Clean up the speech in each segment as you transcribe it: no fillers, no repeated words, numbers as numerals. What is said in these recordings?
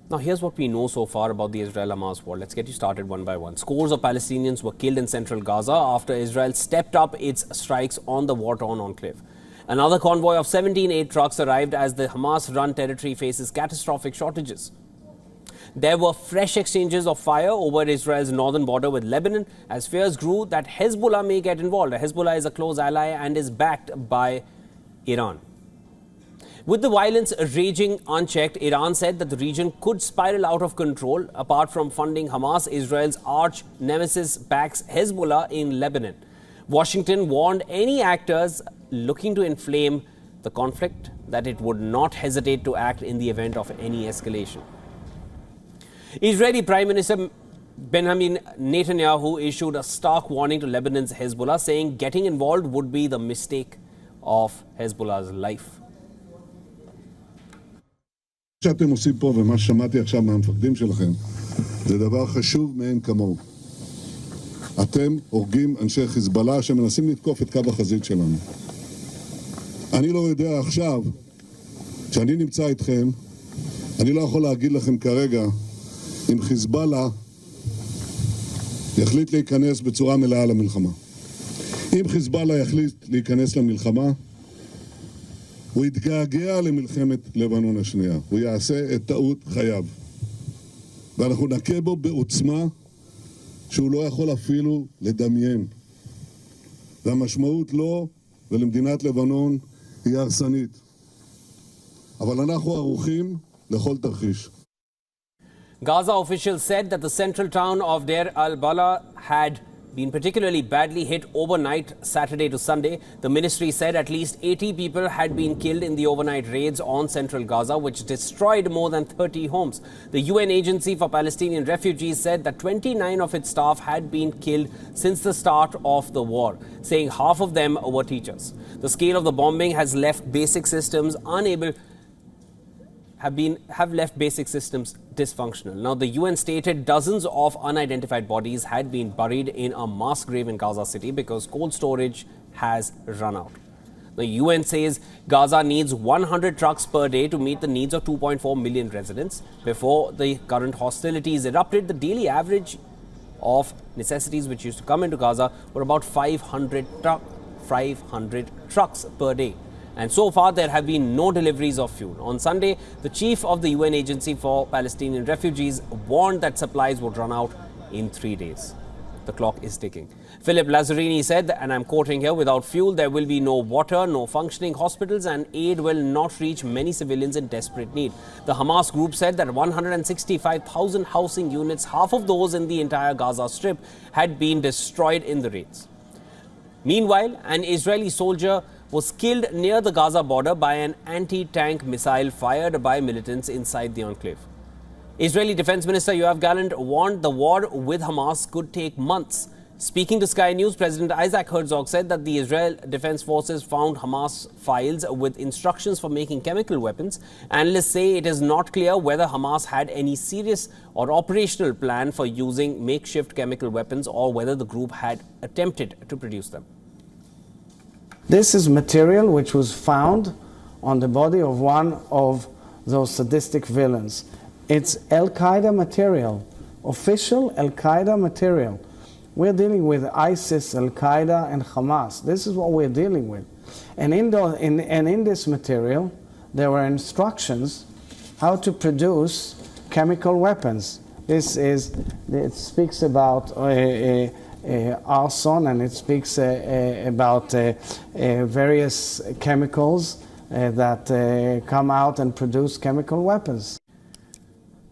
Now, here's what we know so far about the Israel-Hamas war. Let's get you started one by one. Scores of Palestinians were killed in central Gaza after Israel stepped up its strikes on the war-torn enclave. Another convoy of 17 aid trucks arrived as the Hamas-run territory faces catastrophic shortages. There were fresh exchanges of fire over Israel's northern border with Lebanon as fears grew that Hezbollah may get involved. Hezbollah is a close ally and is backed by Iran. With the violence raging unchecked, Iran said that the region could spiral out of control. Apart from funding Hamas, Israel's arch nemesis backs Hezbollah in Lebanon. Washington warned any actors looking to inflame the conflict that it would not hesitate to act in the event of any escalation. Israeli Prime Minister Netanyahu issued a stark warning to Lebanon's Hezbollah, saying getting involved would be the mistake of Hezbollah's life. שאתם עושים פה ומה ששמעתי עכשיו מהמפקדים שלכם זה דבר חשוב מאין כמוהו. אתם הורגים אנשי חיזבאללה שמנסים לתקוף את קו החזית שלנו. אני לא יודע עכשיו, כשאני נמצא איתכם, אני לא יכול להגיד לכם כרגע אם חיזבאללה יחליט להיכנס בצורה מלאה למלחמה. אם חיזבאללה יחליט להיכנס למלחמה, הוא יתגעגע למלחמת לבנון השנייה. הוא יעשה את טעות חייו. ואנחנו נכה בו בעוצמה שהוא לא יכול אפילו לדמיין. והמשמעות לו ולמדינת לבנון היא הרסנית. אבל אנחנו ערוכים לכל תרחיש. Gaza officials said that the central town of Deir al-Balah had been particularly badly hit overnight Saturday to Sunday. The ministry said at least 80 people had been killed in the overnight raids on central Gaza, which destroyed more than 30 homes. The UN Agency for Palestinian Refugees said that 29 of its staff had been killed since the start of the war, saying half of them were teachers. The scale of the bombing has left basic systems dysfunctional. Now, the UN stated dozens of unidentified bodies had been buried in a mass grave in Gaza City because cold storage has run out. The UN says Gaza needs 100 trucks per day to meet the needs of 2.4 million residents. Before the current hostilities erupted, the daily average of necessities which used to come into Gaza were about 500 trucks per day. And so far, there have been no deliveries of fuel. On Sunday, the chief of the UN Agency for Palestinian Refugees warned that supplies would run out in 3 days. The clock is ticking. Philip Lazzarini said, and I'm quoting here, without fuel, there will be no water, no functioning hospitals, and aid will not reach many civilians in desperate need. The Hamas group said that 165,000 housing units, half of those in the entire Gaza Strip, had been destroyed in the raids. Meanwhile, an Israeli soldier was killed near the Gaza border by an anti-tank missile fired by militants inside the enclave. Israeli Defense Minister Yoav Gallant warned the war with Hamas could take months. Speaking to Sky News, President Isaac Herzog said that the Israel Defense Forces found Hamas files with instructions for making chemical weapons. Analysts say it is not clear whether Hamas had any serious or operational plan for using makeshift chemical weapons or whether the group had attempted to produce them. This is material which was found on the body of one of those sadistic villains. It's Al-Qaeda material, official Al-Qaeda material. We're dealing with ISIS, Al-Qaeda, and Hamas. This is what we're dealing with. And in this material, there were instructions how to produce chemical weapons. It speaks about arson, and it speaks about various chemicals that come out and produce chemical weapons.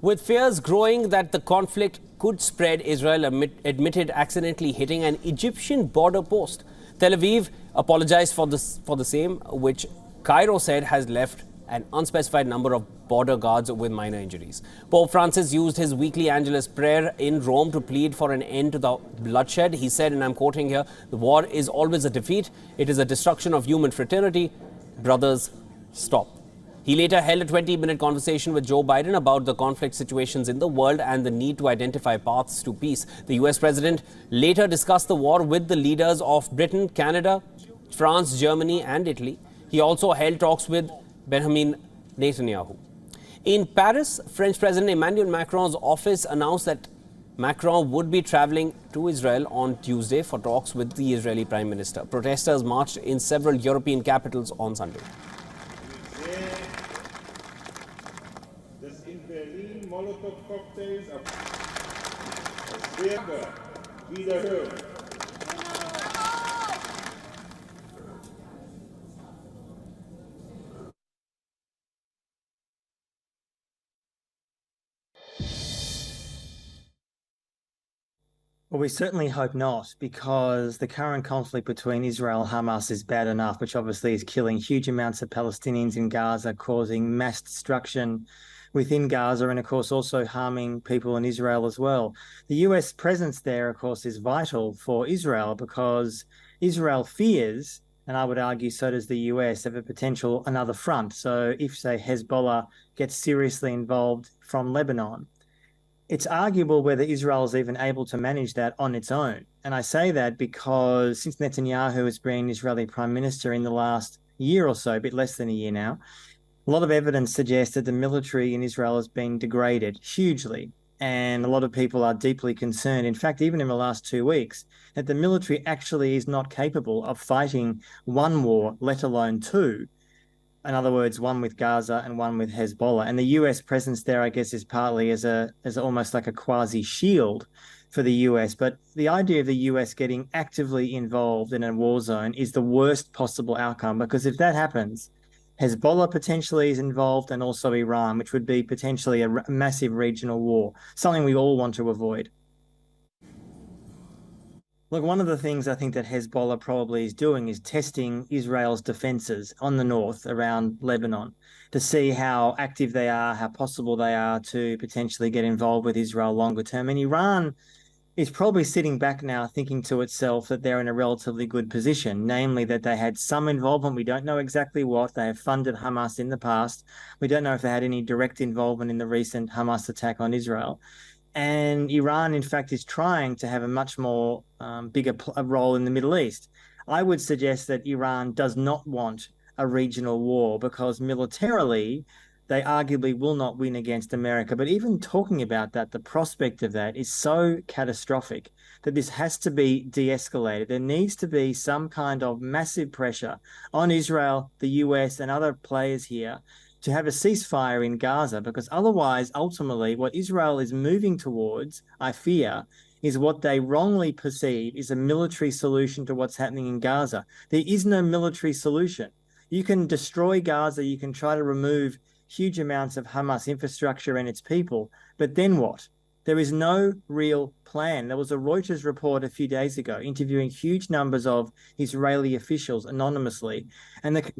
With fears growing that the conflict could spread, Israel admitted accidentally hitting an Egyptian border post. Tel Aviv apologized for the same, which Cairo said has left an unspecified number of border guards with minor injuries. Pope Francis used his weekly Angelus prayer in Rome to plead for an end to the bloodshed. He said, and I'm quoting here, "The war is always a defeat. It is a destruction of human fraternity. Brothers, stop." He later held a 20-minute conversation with Joe Biden about the conflict situations in the world and the need to identify paths to peace. The US president later discussed the war with the leaders of Britain, Canada, France, Germany, and Italy. He also held talks with Benjamin Netanyahu. In Paris, French President Emmanuel Macron's office announced that Macron would be traveling to Israel on Tuesday for talks with the Israeli Prime Minister. Protesters marched in several European capitals on Sunday. Well, we certainly hope not, because the current conflict between Israel and Hamas is bad enough, which obviously is killing huge amounts of Palestinians in Gaza, causing mass destruction within Gaza, and of course also harming people in Israel as well. The US presence there, of course, is vital for Israel, because Israel fears, and I would argue so does the US, of a potential another front. So if, say, Hezbollah gets seriously involved from Lebanon, it's arguable whether Israel is even able to manage that on its own. And I say that because since Netanyahu has been Israeli Prime Minister in the last year or so, a bit less than a year now, a lot of evidence suggests that the military in Israel has been degraded hugely. And a lot of people are deeply concerned, in fact, even in the last 2 weeks, that the military actually is not capable of fighting one war, let alone two. In other words, one with Gaza and one with Hezbollah. And the US presence there, I guess, is partly as almost like a quasi shield for the US. But the idea of the US getting actively involved in a war zone is the worst possible outcome, because if that happens, Hezbollah potentially is involved, and also Iran, which would be potentially a massive regional war, something we all want to avoid. Look, one of the things I think that Hezbollah probably is doing is testing Israel's defenses on the north around Lebanon to see how active they are, how possible they are to potentially get involved with Israel longer term. And Iran is probably sitting back now thinking to itself that they're in a relatively good position, namely that they had some involvement. We don't know exactly what. They have funded Hamas in the past. We don't know if they had any direct involvement in the recent Hamas attack on Israel. And Iran, in fact, is trying to have a much more bigger role in the Middle East. I would suggest that Iran does not want a regional war, because militarily, they arguably will not win against America. But even talking about that, the prospect of that is so catastrophic that this has to be de-escalated. There needs to be some kind of massive pressure on Israel, the US, and other players here to have a ceasefire in Gaza, because otherwise, ultimately, what Israel is moving towards, I fear, is what they wrongly perceive is a military solution to what's happening in Gaza. There is no military solution. You can destroy Gaza, you can try to remove huge amounts of Hamas infrastructure and its people, but then what? There is no real plan. There was a Reuters report a few days ago interviewing huge numbers of Israeli officials anonymously, and the